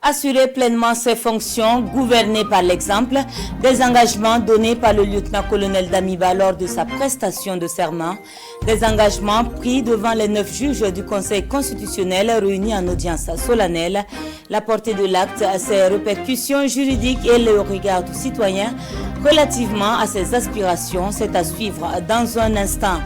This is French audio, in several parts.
assurer pleinement ses fonctions, gouverner par l'exemple, des engagements donnés par le lieutenant-colonel Damiba lors de sa prestation de serment, des engagements pris devant les 9 juges du Conseil constitutionnel réunis en audience solennelle. La portée de l'acte, ses répercussions juridiques et le regard du citoyen relativement à ses aspirations, c'est à suivre dans un instant.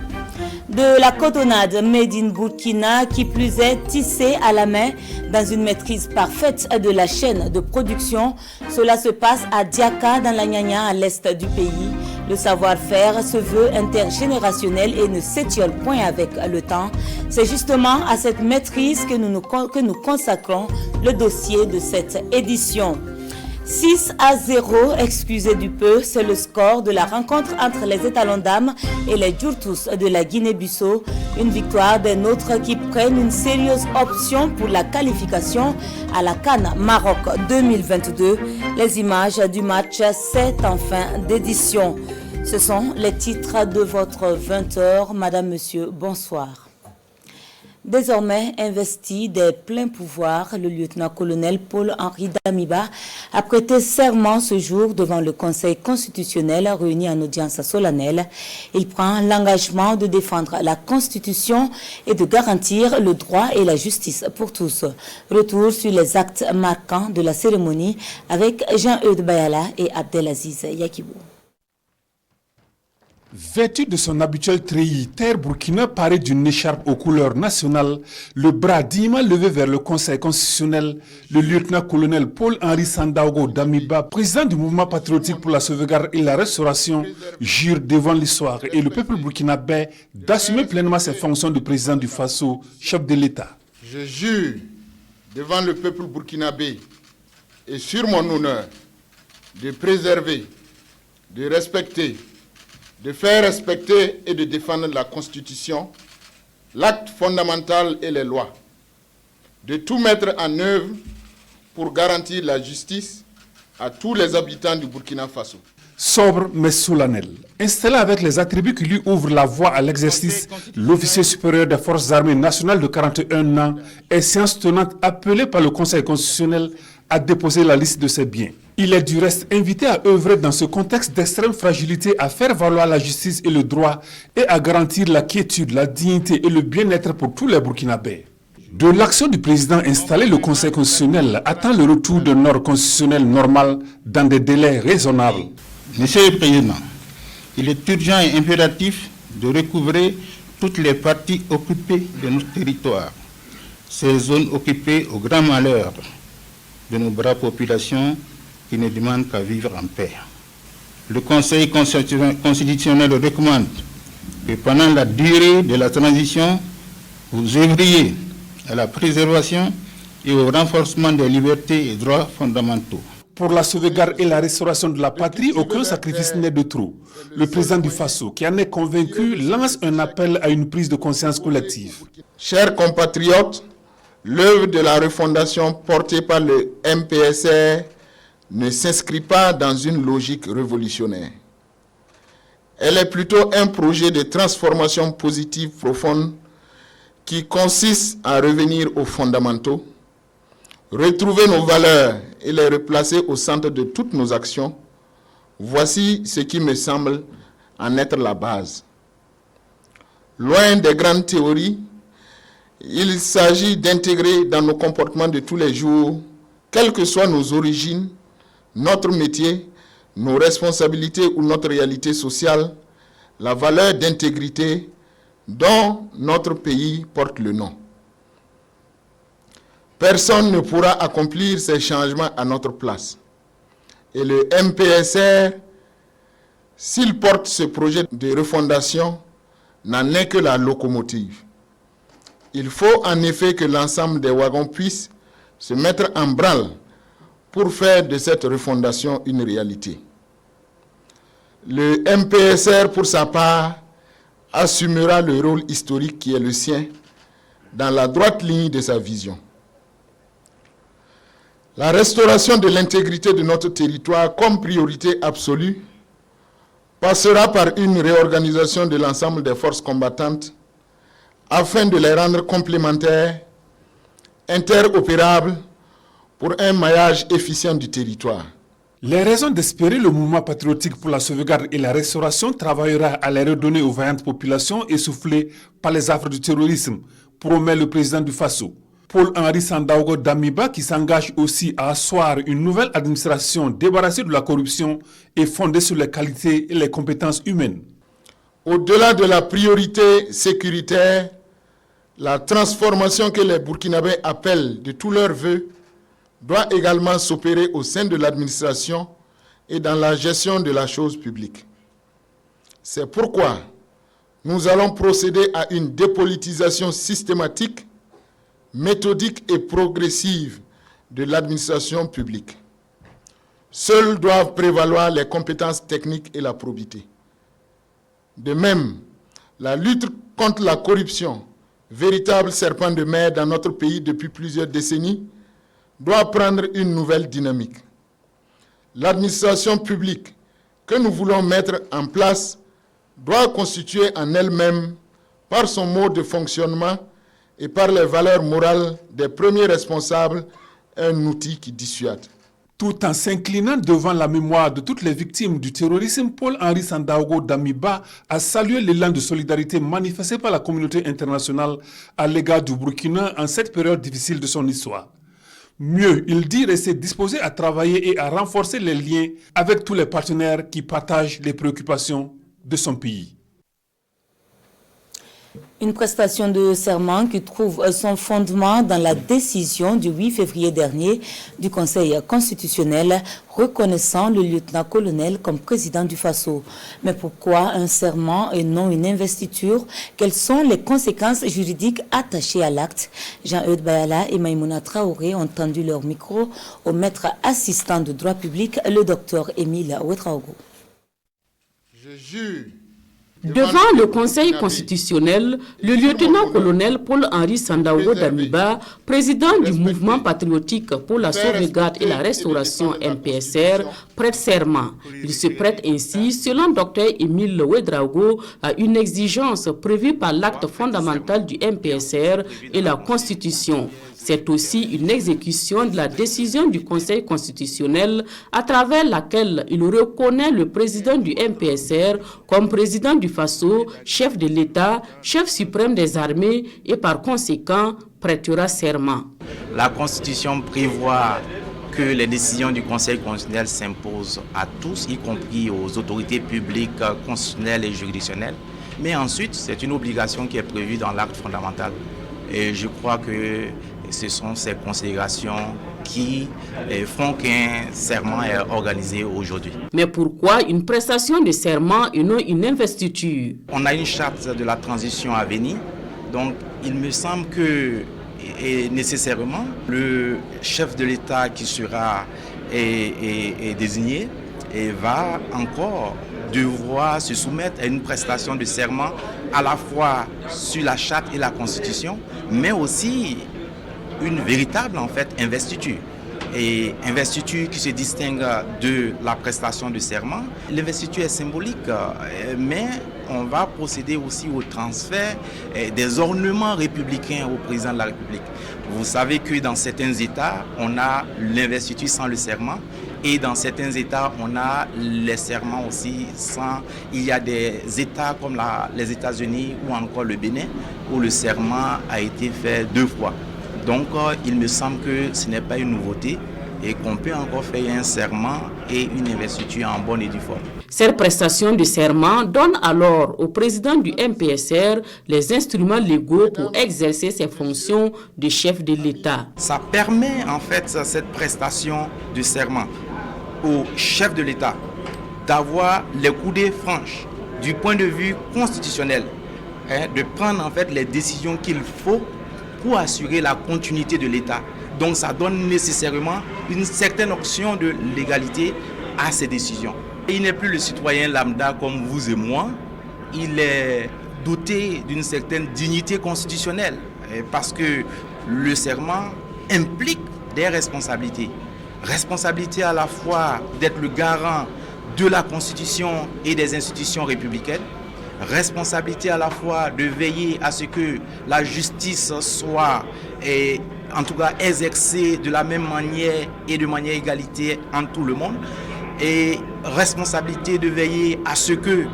De la cotonnade made in Burkina, qui plus est tissée à la main dans une maîtrise parfaite de la chaîne de production. Cela se passe à Diaka dans la Nyanya à l'est du pays. Le savoir-faire se veut intergénérationnel et ne s'étiole point avec le temps. C'est justement à cette maîtrise que nous consacrons le dossier de cette édition. 6-0, excusez du peu, c'est le score de la rencontre entre les étalons d'âme et les Djourtous de la Guinée-Bissau. Une victoire des nôtres qui prennent une sérieuse option pour la qualification à la CAN Maroc 2022. Les images du match, c'est en fin d'édition. Ce sont les titres de votre 20h. Madame, Monsieur, bonsoir. Désormais investi des pleins pouvoirs, le lieutenant-colonel Paul-Henri Damiba a prêté serment ce jour devant le Conseil constitutionnel réuni en audience solennelle. Il prend l'engagement de défendre la Constitution et de garantir le droit et la justice pour tous. Retour sur les actes marquants de la cérémonie avec Jean-Eudes Bayala et Abdelaziz Yakibou. Vêtu de son habituel treillis, Terre Burkina paraît d'une écharpe aux couleurs nationales, le bras dignement levé vers le Conseil constitutionnel, le lieutenant-colonel Paul-Henri Sandaogo Damiba, président du mouvement patriotique pour la sauvegarde et la restauration, jure devant l'histoire et le peuple burkinabé d'assumer pleinement ses fonctions de président du Faso, chef de l'État. Je jure devant le peuple burkinabé et sur mon honneur de préserver, de respecter, de faire respecter et de défendre la Constitution, l'acte fondamental et les lois, de tout mettre en œuvre pour garantir la justice à tous les habitants du Burkina Faso. Sobre mais solennel, installé avec les attributs qui lui ouvrent la voie à l'exercice, l'officier supérieur des forces armées nationales de 41 ans est séance tenante appelé par le Conseil constitutionnel à déposer la liste de ses biens. Il est du reste invité à œuvrer dans ce contexte d'extrême fragilité à faire valoir la justice et le droit et à garantir la quiétude, la dignité et le bien-être pour tous les Burkinabés. De l'action du président installé, le Conseil constitutionnel attend le retour d'un ordre constitutionnel normal dans des délais raisonnables. Monsieur le Président, il est urgent et impératif de recouvrer toutes les parties occupées de notre territoire, ces zones occupées au grand malheur de nos braves populations qui ne demandent qu'à vivre en paix. Le Conseil constitutionnel recommande que pendant la durée de la transition, vous œuvriez à la préservation et au renforcement des libertés et droits fondamentaux. Pour la sauvegarde et la restauration de la patrie, aucun sacrifice n'est de trop. Le président du Faso, qui en est convaincu, lance un appel à une prise de conscience collective. Chers compatriotes, l'œuvre de la refondation portée par le MPSR ne s'inscrit pas dans une logique révolutionnaire. Elle est plutôt un projet de transformation positive profonde qui consiste à revenir aux fondamentaux, retrouver nos valeurs et les replacer au centre de toutes nos actions. Voici ce qui me semble en être la base. Loin des grandes théories, il s'agit d'intégrer dans nos comportements de tous les jours, quelles que soient nos origines, notre métier, nos responsabilités ou notre réalité sociale, la valeur d'intégrité dont notre pays porte le nom. Personne ne pourra accomplir ces changements à notre place. Et le MPSR, s'il porte ce projet de refondation, n'en est que la locomotive. Il faut en effet que l'ensemble des wagons puissent se mettre en branle pour faire de cette refondation une réalité. Le MPSR, pour sa part, assumera le rôle historique qui est le sien dans la droite ligne de sa vision. La restauration de l'intégrité de notre territoire comme priorité absolue passera par une réorganisation de l'ensemble des forces combattantes afin de les rendre complémentaires, interopérables, pour un maillage efficient du territoire. Les raisons d'espérer le mouvement patriotique pour la sauvegarde et la restauration travaillera à les redonner aux vaillantes populations essoufflées par les affres du terrorisme, promet le président du Faso. Paul-Henri Sandaogo Damiba, qui s'engage aussi à asseoir une nouvelle administration débarrassée de la corruption et fondée sur les qualités et les compétences humaines. Au-delà de la priorité sécuritaire, la transformation que les Burkinabés appellent de tous leurs vœux doit également s'opérer au sein de l'administration et dans la gestion de la chose publique. C'est pourquoi nous allons procéder à une dépolitisation systématique, méthodique et progressive de l'administration publique. Seules doivent prévaloir les compétences techniques et la probité. De même, la lutte contre la corruption, véritable serpent de mer dans notre pays depuis plusieurs décennies, doit prendre une nouvelle dynamique. L'administration publique que nous voulons mettre en place doit constituer en elle-même, par son mode de fonctionnement et par les valeurs morales des premiers responsables, un outil qui dissuade. Tout en s'inclinant devant la mémoire de toutes les victimes du terrorisme, Paul-Henri Sandaogo Damiba a salué l'élan de solidarité manifesté par la communauté internationale à l'égard du Burkina en cette période difficile de son histoire. Mieux, il dit rester disposé à travailler et à renforcer les liens avec tous les partenaires qui partagent les préoccupations de son pays. Une prestation de serment qui trouve son fondement dans la décision du 8 février dernier du Conseil constitutionnel reconnaissant le lieutenant-colonel comme président du Faso. Mais pourquoi un serment et non une investiture? Quelles sont les conséquences juridiques attachées à l'acte? Jean-Eudes Bayala et Maïmouna Traoré ont tendu leur micro au maître assistant de droit public, le docteur Émile Ouedraogo. Je jure devant le Conseil constitutionnel, le lieutenant-colonel Paul-Henri Sandaogo Damiba, président du mouvement patriotique pour la sauvegarde et la restauration MPSR, prête serment. Il se prête ainsi, selon Dr Émile Ouedraogo, à une exigence prévue par l'acte fondamental du MPSR et la Constitution. C'est aussi une exécution de la décision du Conseil constitutionnel à travers laquelle il reconnaît le président du MPSR comme président du Faso, chef de l'État, chef suprême des armées et par conséquent prêtera serment. La Constitution prévoit que les décisions du Conseil constitutionnel s'imposent à tous, y compris aux autorités publiques, constitutionnelles et juridictionnelles. Mais ensuite, c'est une obligation qui est prévue dans l'acte fondamental. Et je crois que ce sont ces considérations qui font qu'un serment est organisé aujourd'hui. Mais pourquoi une prestation de serment et non une investiture? On a une charte de la transition à venir, donc il me semble que nécessairement le chef de l'État qui sera désigné va encore devoir se soumettre à une prestation de serment à la fois sur la charte et la Constitution, mais aussi une véritable investiture. Et investiture qui se distingue de la prestation de serment. L'investiture est symbolique, mais on va procéder aussi au transfert des ornements républicains au président de la République. Vous savez que dans certains États, on a l'investiture sans le serment. Et dans certains États, on a les serments aussi sans. Il y a des États comme les États-Unis ou encore le Bénin où le serment a été fait 2 fois. Donc, il me semble que ce n'est pas une nouveauté et qu'on peut encore faire un serment et une investiture en bonne et due forme. Cette prestation de serment donne alors au président du MPSR les instruments légaux pour exercer ses fonctions de chef de l'État. Ça permet en fait cette prestation de serment au chef de l'État d'avoir les coudées franches du point de vue constitutionnel, de prendre en fait les décisions qu'il faut pour assurer la continuité de l'État. Donc ça donne nécessairement une certaine option de légalité à ces décisions. Et il n'est plus le citoyen lambda comme vous et moi, il est doté d'une certaine dignité constitutionnelle parce que le serment implique des responsabilités. Responsabilité à la fois d'être le garant de la Constitution et des institutions républicaines, responsabilité à la fois de veiller à ce que la justice soit en tout cas exercer de la même manière et de manière égalitaire en tout le monde. Et responsabilité de veiller à ce que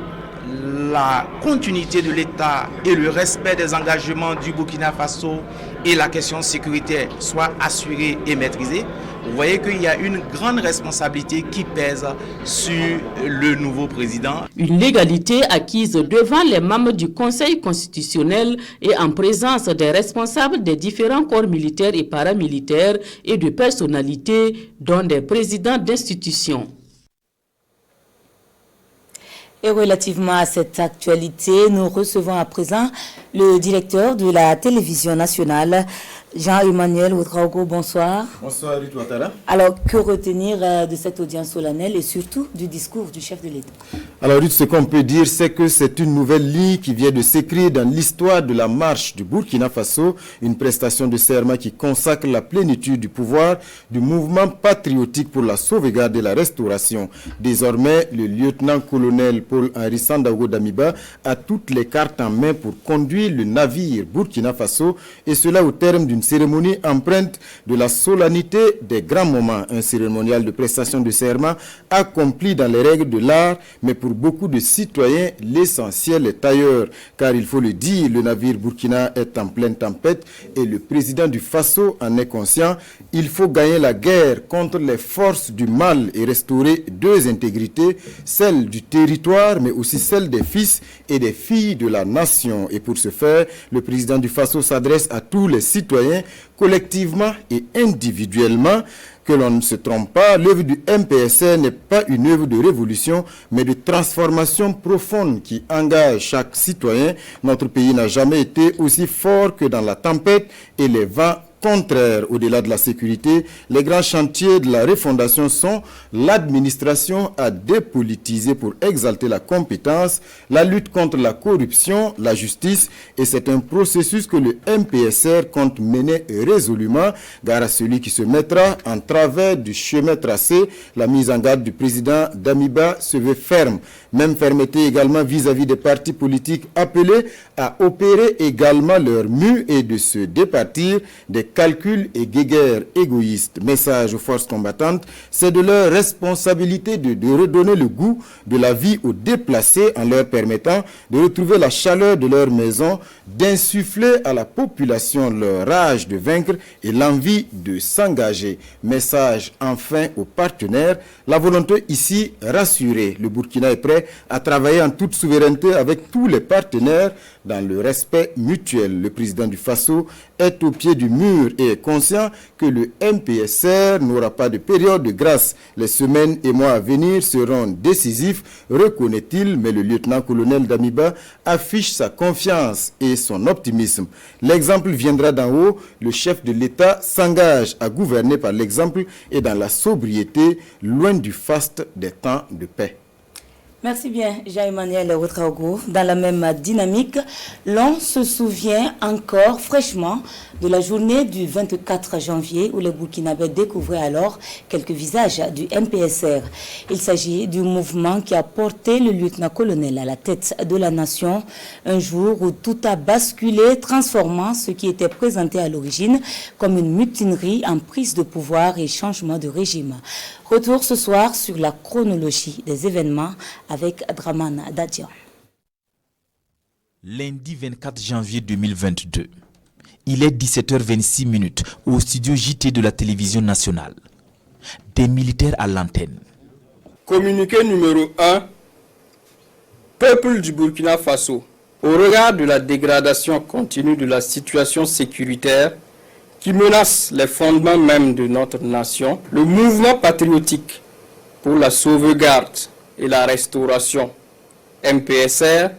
la continuité de l'État et le respect des engagements du Burkina Faso et la question sécuritaire soient assurés et maîtrisés. Vous voyez qu'il y a une grande responsabilité qui pèse sur le nouveau président. Une légalité acquise devant les membres du Conseil constitutionnel et en présence des responsables des différents corps militaires et paramilitaires et de personnalités, dont des présidents d'institutions. Et relativement à cette actualité, nous recevons à présent le directeur de la télévision nationale, Jean-Emmanuel Ouedraogo. Bonsoir. Bonsoir, Ruth Ouattara. Alors, que retenir de cette audience solennelle et surtout du discours du chef de l'État? Alors, Ruth, ce qu'on peut dire, c'est que c'est une nouvelle ligne qui vient de s'écrire dans l'histoire de la marche du Burkina Faso, une prestation de serment qui consacre la plénitude du pouvoir du mouvement patriotique pour la sauvegarde et la restauration. Désormais, le lieutenant-colonel Paul-Henri Sandaogo Damiba a toutes les cartes en main pour conduire le navire Burkina Faso, et cela au terme d'une cérémonie empreinte de la solennité des grands moments, un cérémonial de prestation de serment accompli dans les règles de l'art, mais pour beaucoup de citoyens, l'essentiel est ailleurs, car il faut le dire, le navire Burkina est en pleine tempête et le président du Faso en est conscient. Il faut gagner la guerre contre les forces du mal et restaurer deux intégrités, celle du territoire, mais aussi celle des fils et des filles de la nation. Et pour ce faire, le président du Faso s'adresse à tous les citoyens, collectivement et individuellement. Que l'on ne se trompe pas, l'œuvre du MPSR n'est pas une œuvre de révolution, mais de transformation profonde qui engage chaque citoyen. Notre pays n'a jamais été aussi fort que dans la tempête et les vents contraires. Au-delà de la sécurité, les grands chantiers de la refondation sont l'administration à dépolitiser pour exalter la compétence, la lutte contre la corruption, la justice, et c'est un processus que le MPSR compte mener résolument, gare à celui qui se mettra en travers du chemin tracé. La mise en garde du président Damiba se veut ferme. Même fermeté également vis-à-vis des partis politiques appelés à opérer également leur mue et de se départir des calculs et guéguerres égoïstes. Message aux forces combattantes, c'est de leur responsabilité de redonner le goût de la vie aux déplacés en leur permettant de retrouver la chaleur de leur maison, d'insuffler à la population leur rage de vaincre et l'envie de s'engager. Message enfin aux partenaires, la volonté ici rassurée. Le Burkina est prêt à travailler en toute souveraineté avec tous les partenaires dans le respect mutuel. Le président du Faso est au pied du mur et est conscient que le MPSR n'aura pas de période de grâce. Les semaines et mois à venir seront décisifs, reconnaît-il, mais le lieutenant-colonel Damiba affiche sa confiance et son optimisme. L'exemple viendra d'en haut. Le chef de l'État s'engage à gouverner par l'exemple et dans la sobriété, loin du faste des temps de paix. Merci bien, Jean-Emmanuel Ouedraogo. Dans la même dynamique, l'on se souvient encore fraîchement de la journée du 24 janvier où les Burkinabés découvraient alors quelques visages du MPSR. Il s'agit du mouvement qui a porté le lieutenant-colonel à la tête de la nation, un jour où tout a basculé, transformant ce qui était présenté à l'origine comme une mutinerie en prise de pouvoir et changement de régime. Retour ce soir sur la chronologie des événements avec Draman Dadian. Lundi 24 janvier 2022, il est 17h26 au studio JT de la télévision nationale. Des militaires à l'antenne. Communiqué numéro 1. Peuple du Burkina Faso, au regard de la dégradation continue de la situation sécuritaire qui menace les fondements même de notre nation, le mouvement patriotique pour la sauvegarde et la restauration, MPSR,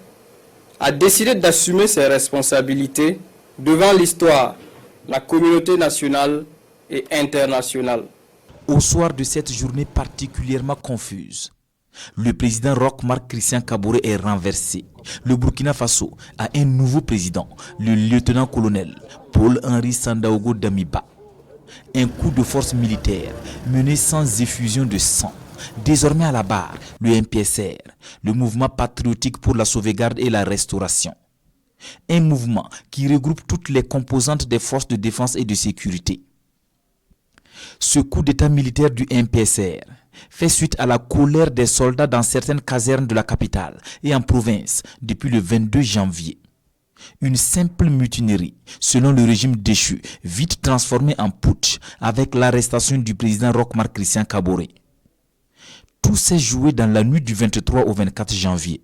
a décidé d'assumer ses responsabilités devant l'histoire, la communauté nationale et internationale. Au soir de cette journée particulièrement confuse, le président Roch-Marc Christian Kaboré est renversé. Le Burkina Faso a un nouveau président, le lieutenant-colonel Paul-Henri Sandaogo Damiba. Un coup de force militaire mené sans effusion de sang. Désormais à la barre, le MPSR, le mouvement patriotique pour la sauvegarde et la restauration. Un mouvement qui regroupe toutes les composantes des forces de défense et de sécurité. Ce coup d'état militaire du MPSR fait suite à la colère des soldats dans certaines casernes de la capitale et en province depuis le 22 janvier. Une simple mutinerie, selon le régime déchu, vite transformée en putsch avec l'arrestation du président Roch Marc Christian Kaboré. Tout s'est joué dans la nuit du 23 au 24 janvier.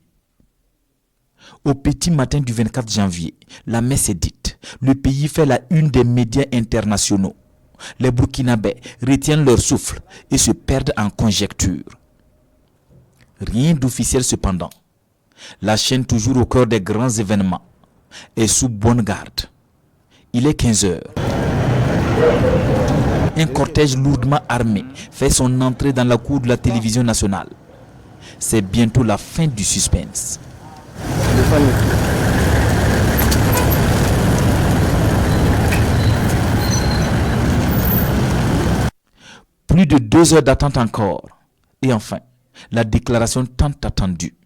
Au petit matin du 24 janvier, la messe est dite. Le pays fait la une des médias internationaux. Les Burkinabés retiennent leur souffle et se perdent en conjectures. Rien d'officiel cependant. La chaîne, toujours au cœur des grands événements, est sous bonne garde. Il est 15 heures. Un cortège lourdement armé fait son entrée dans la cour de la télévision nationale. C'est bientôt la fin du suspense. Plus de 2 heures d'attente encore. Et enfin, la déclaration tant attendue.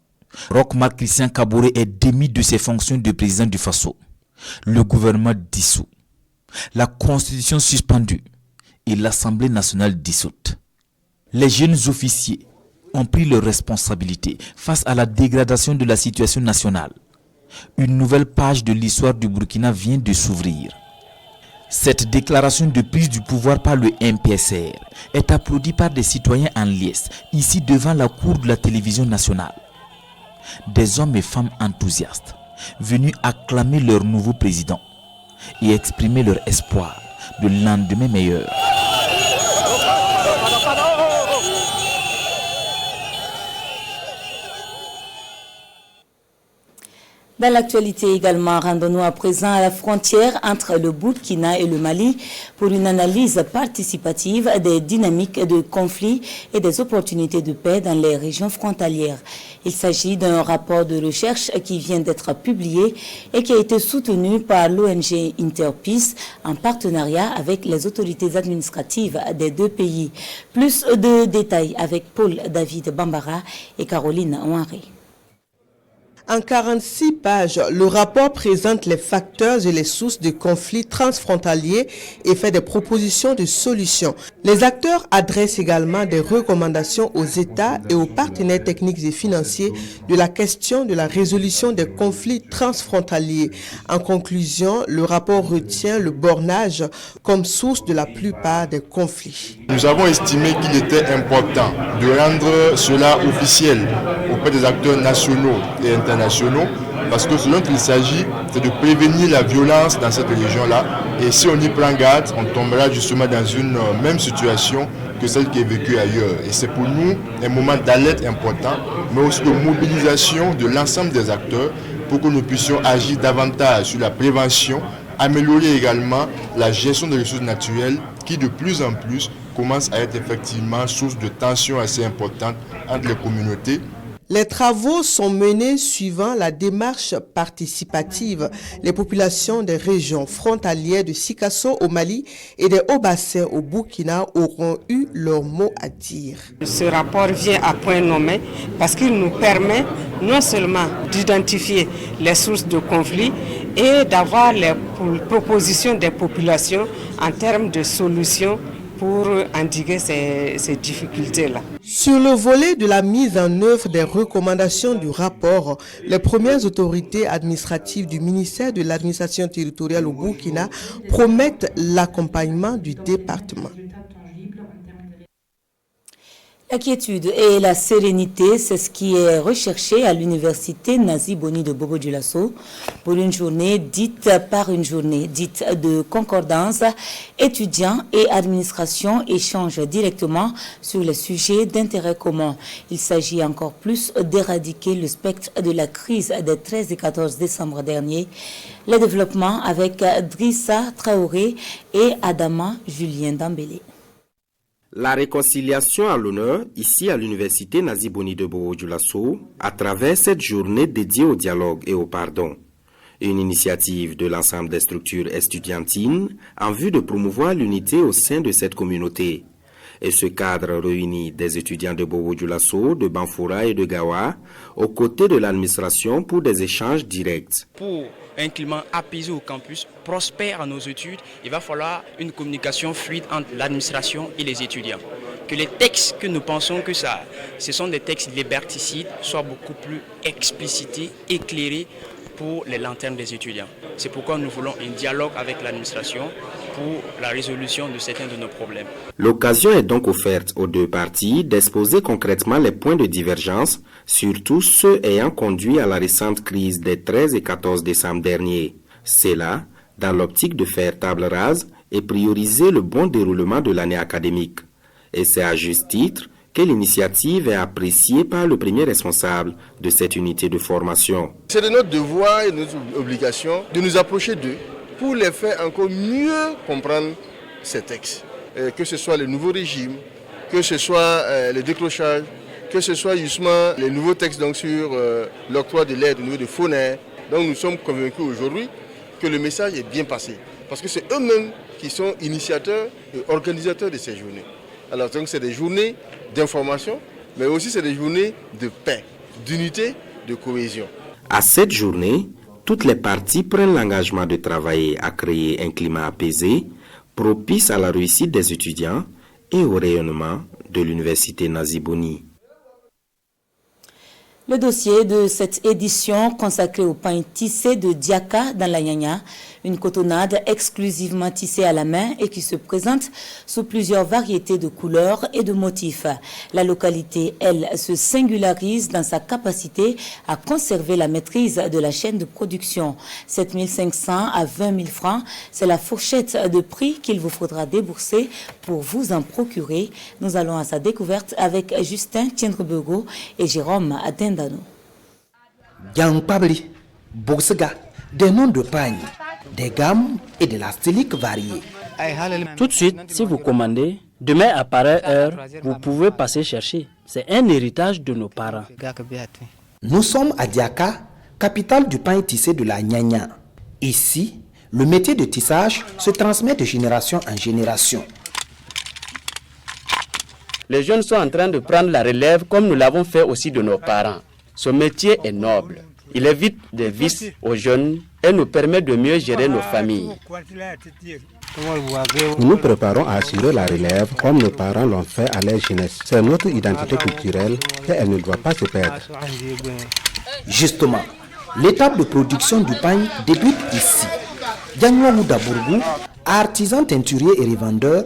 Roch Marc Christian Kaboré est démis de ses fonctions de président du Faso. Le gouvernement dissous. La constitution suspendue et l'Assemblée nationale dissoute. Les jeunes officiers ont pris leurs responsabilités face à la dégradation de la situation nationale. Une nouvelle page de l'histoire du Burkina vient de s'ouvrir. Cette déclaration de prise du pouvoir par le MPSR est applaudie par des citoyens en liesse, ici devant la cour de la télévision nationale. Des hommes et femmes enthousiastes, venus acclamer leur nouveau président et exprimer leur espoir de lendemain meilleur. Dans l'actualité également, rendons-nous à présent à la frontière entre le Burkina et le Mali pour une analyse participative des dynamiques de conflits et des opportunités de paix dans les régions frontalières. Il s'agit d'un rapport de recherche qui vient d'être publié et qui a été soutenu par l'ONG Interpeace en partenariat avec les autorités administratives des deux pays. Plus de détails avec Paul-David Bambara et Caroline Ouaré. En 46 pages, le rapport présente les facteurs et les sources de conflits transfrontaliers et fait des propositions de solutions. Les acteurs adressent également des recommandations aux États et aux partenaires techniques et financiers de la question de la résolution des conflits transfrontaliers. En conclusion, le rapport retient le bornage comme source de la plupart des conflits. Nous avons estimé qu'il était important de rendre cela officiel auprès des acteurs nationaux et internationaux, parce que ce dont il s'agit, c'est de prévenir la violence dans cette région-là. Et si on y prend garde, on tombera justement dans une même situation que celle qui est vécue ailleurs. Et c'est pour nous un moment d'alerte important, mais aussi de mobilisation de l'ensemble des acteurs pour que nous puissions agir davantage sur la prévention, améliorer également la gestion des ressources naturelles qui de plus en plus commence à être effectivement source de tensions assez importantes entre les communautés. Les travaux sont menés suivant la démarche participative. Les populations des régions frontalières de Sikasso au Mali et des Hauts-Bassins au Burkina auront eu leur mot à dire. Ce rapport vient à point nommé parce qu'il nous permet non seulement d'identifier les sources de conflits et d'avoir les propositions des populations en termes de solutions pour endiguer ces difficultés-là. Sur le volet de la mise en œuvre des recommandations du rapport, les premières autorités administratives du ministère de l'administration territoriale au Burkina promettent l'accompagnement du département. La quiétude et la sérénité, c'est ce qui est recherché à l'université Nazi Boni de Bobo-Dioulasso pour une journée dite de concordance. Étudiants et administration échangent directement sur les sujets d'intérêt commun. Il s'agit encore plus d'éradiquer le spectre de la crise des 13 et 14 décembre dernier. Les développements avec Drissa Traoré et Adama Julien Dambélé. La réconciliation à l'honneur ici à l'université Nazi Boni de Bobo-Dioulasso à travers cette journée dédiée au dialogue et au pardon. Une initiative de l'ensemble des structures estudiantines en vue de promouvoir l'unité au sein de cette communauté. Et ce cadre réunit des étudiants de Bobo-Dioulasso, de Banfoura et de Gawa, aux côtés de l'administration pour des échanges directs. Pour un climat apaisé au campus, prospère à nos études, il va falloir une communication fluide entre l'administration et les étudiants. Que les textes que nous pensons que ce sont des textes liberticides soient beaucoup plus explicités, éclairés pour les lanternes des étudiants. C'est pourquoi nous voulons un dialogue avec l'administration pour la résolution de certains de nos problèmes. L'occasion est donc offerte aux deux parties d'exposer concrètement les points de divergence, surtout ceux ayant conduit à la récente crise des 13 et 14 décembre dernier. C'est là, dans l'optique de faire table rase et prioriser le bon déroulement de l'année académique. Et c'est à juste titre que l'initiative est appréciée par le premier responsable de cette unité de formation. C'est de notre devoir et de notre obligation de nous approcher d'eux pour les faire encore mieux comprendre ces textes. Que ce soit le nouveau régime, que ce soit le décrochage, que ce soit justement les nouveaux textes donc, sur l'octroi de l'aide au niveau de FONER. Donc nous sommes convaincus aujourd'hui que le message est bien passé. Parce que c'est eux-mêmes qui sont initiateurs et organisateurs de ces journées. Alors donc c'est des journées d'information, mais aussi c'est des journées de paix, d'unité, de cohésion. À cette journée, toutes les parties prennent l'engagement de travailler à créer un climat apaisé, propice à la réussite des étudiants et au rayonnement de l'université Naziboni. Le dossier de cette édition consacrée au pain tissé de Diaka dans la Nyanya, une cotonnade exclusivement tissée à la main et qui se présente sous plusieurs variétés de couleurs et de motifs. La localité, elle, se singularise dans sa capacité à conserver la maîtrise de la chaîne de production. 7 500 à 20 000 francs, c'est la fourchette de prix qu'il vous faudra débourser pour vous en procurer. Nous allons à sa découverte avec Justin Tiendrebego et Jérôme Adendano. Gangpabli, Boxega, des noms de pagne, des gammes et de la stylique variée. Tout de suite, si vous commandez, demain à pareille heure, vous pouvez passer chercher. C'est un héritage de nos parents. Nous sommes à Diaka, capitale du pain tissé de la Nyanya. Ici, le métier de tissage se transmet de génération en génération. Les jeunes sont en train de prendre la relève comme nous l'avons fait aussi de nos parents. Ce métier est noble. Il évite des vices aux jeunes et nous permet de mieux gérer nos familles. Nous nous préparons à assurer la relève comme nos parents l'ont fait à leur jeunesse. C'est notre identité culturelle et elle ne doit pas se perdre. Justement, l'étape de production du pain débute ici. Dianouamou Dabourgou, artisan teinturier et revendeur,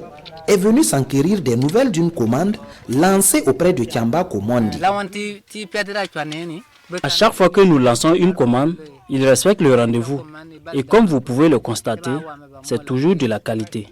est venu s'enquérir des nouvelles d'une commande lancée auprès de Kiamba Komondi. À chaque fois que nous lançons une commande, il respecte le rendez-vous. Et comme vous pouvez le constater, c'est toujours de la qualité.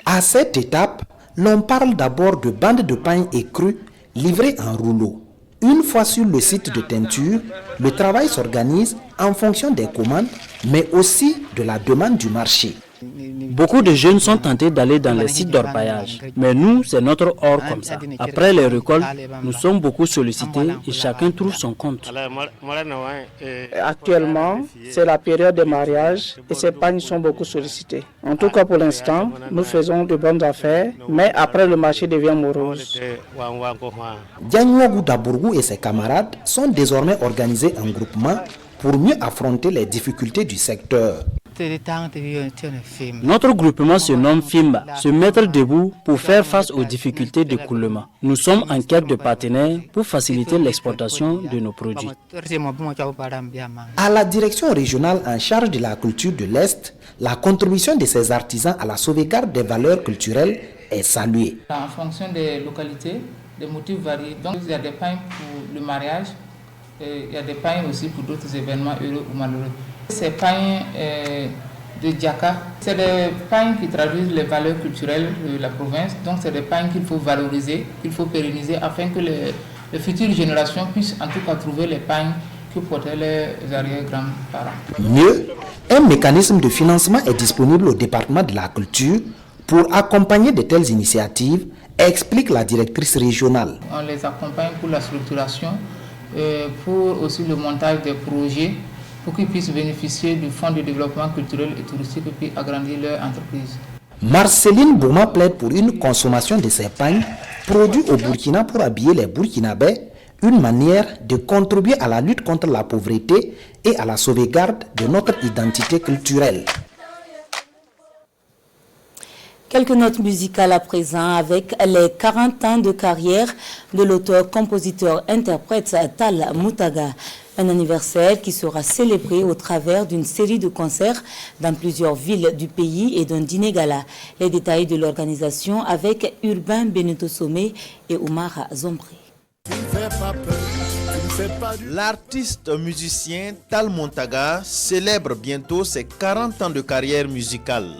À cette étape, l'on parle d'abord de bandes de pain écru livrées en rouleau. Une fois sur le site de teinture, le travail s'organise en fonction des commandes, mais aussi de la demande du marché. Beaucoup de jeunes sont tentés d'aller dans les sites d'orpaillage, mais nous, c'est notre or comme ça. Après les récoltes, nous sommes beaucoup sollicités et chacun trouve son compte. Actuellement, c'est la période des mariages et ces pagnes sont beaucoup sollicités. En tout cas pour l'instant, nous faisons de bonnes affaires, mais après le marché devient morose. Dianouagou Dabourgou et ses camarades sont désormais organisés en groupement pour mieux affronter les difficultés du secteur. Notre groupement se nomme FIMBA, se mettre debout pour faire face aux difficultés d'écoulement. Nous sommes en quête de partenaires pour faciliter l'exportation de nos produits. À la direction régionale en charge de la culture de l'Est, la contribution de ces artisans à la sauvegarde des valeurs culturelles est saluée. En fonction des localités, des motifs varient. Donc il y a des pains pour le mariage, et il y a des pains aussi pour d'autres événements heureux ou malheureux. Ces pains de Diaka, c'est des pains qui traduisent les valeurs culturelles de la province. Donc c'est des pains qu'il faut valoriser, qu'il faut pérenniser afin que les futures générations puissent en tout cas trouver les pains que portaient les arrière-grands-parents. Mieux, un mécanisme de financement est disponible au département de la culture pour accompagner de telles initiatives, explique la directrice régionale. On les accompagne pour la structuration, pour aussi le montage des projets, pour qu'ils puissent bénéficier du fonds de développement culturel et touristique et puis agrandir leur entreprise. Marceline Bouma plaide pour une consommation de ces pagnes produits au Burkina pour habiller les Burkinabés, une manière de contribuer à la lutte contre la pauvreté et à la sauvegarde de notre identité culturelle. Quelques notes musicales à présent avec les 40 ans de carrière de l'auteur, compositeur, interprète Tal Moutaga. Un anniversaire qui sera célébré au travers d'une série de concerts dans plusieurs villes du pays et d'un dîner gala. Les détails de l'organisation avec Urbain Benito Somé et Oumar Zombré. L'artiste musicien Tal Moutaga célèbre bientôt ses 40 ans de carrière musicale.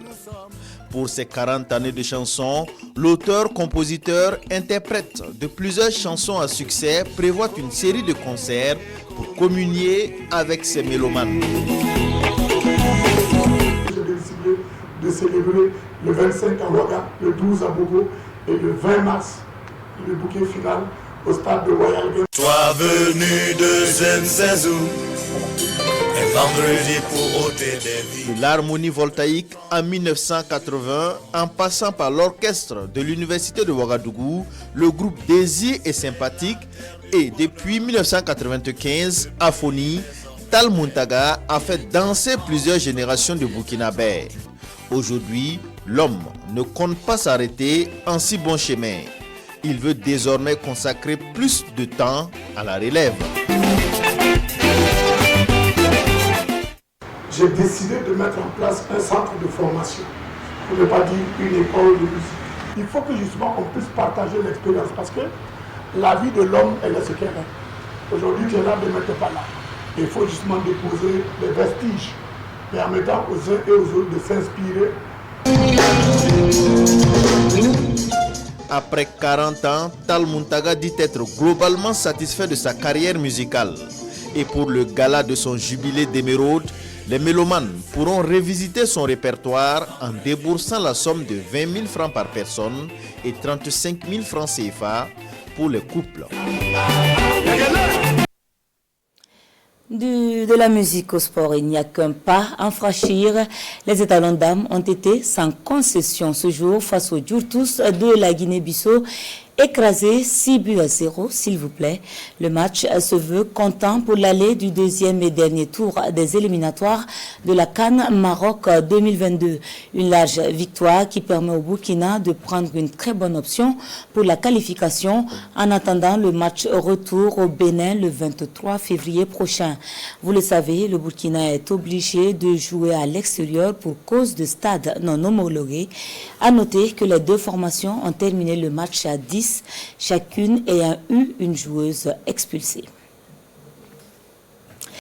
Pour ses 40 années de chansons, l'auteur, compositeur, interprète de plusieurs chansons à succès prévoit une série de concerts pour communier avec ses mélomanes. J'ai décidé de célébrer le 25 à Ouaga, le 12 à Bogo et le 20 mars, le bouquet final au stade de Royal Game. Toi venu de Zenzezou, et vendredi pour ôter des vies. De l'harmonie voltaïque en 1980, en passant par l'orchestre de l'université de Ouagadougou, le groupe Désir et Sympathique, et depuis 1995, Afoni, Tal Moutaga a fait danser plusieurs générations de Burkinabés. Aujourd'hui, l'homme ne compte pas s'arrêter en si bon chemin. Il veut désormais consacrer plus de temps à la relève. J'ai décidé de mettre en place un centre de formation, pour ne pas dire une école de musique. Il faut que justement on puisse partager l'expérience parce que la vie de l'homme, elle est ce qu'elle est. Aujourd'hui, tu es là, demain tu n'es pas là. Il faut justement déposer des vestiges, permettant aux uns et aux autres de s'inspirer. Après 40 ans, Tal Moutaga dit être globalement satisfait de sa carrière musicale. Et pour le gala de son jubilé d'émeraude, les mélomanes pourront revisiter son répertoire en déboursant la somme de 20 000 francs par personne et 35 000 francs CFA pour les couples. De la musique au sport, il n'y a qu'un pas à franchir. Les étalons dames ont été sans concession ce jour face aux Djourtous de la Guinée-Bissau. Écrasé 6-0, s'il vous plaît. Le match se veut comptant pour l'aller du deuxième et dernier tour des éliminatoires de la CAN Maroc 2022. Une large victoire qui permet au Burkina de prendre une très bonne option pour la qualification en attendant le match retour au Bénin le 23 février prochain. Vous le savez, le Burkina est obligé de jouer à l'extérieur pour cause de stade non homologué. À noter que les deux formations ont terminé le match à 10, chacune ayant eu une joueuse expulsée.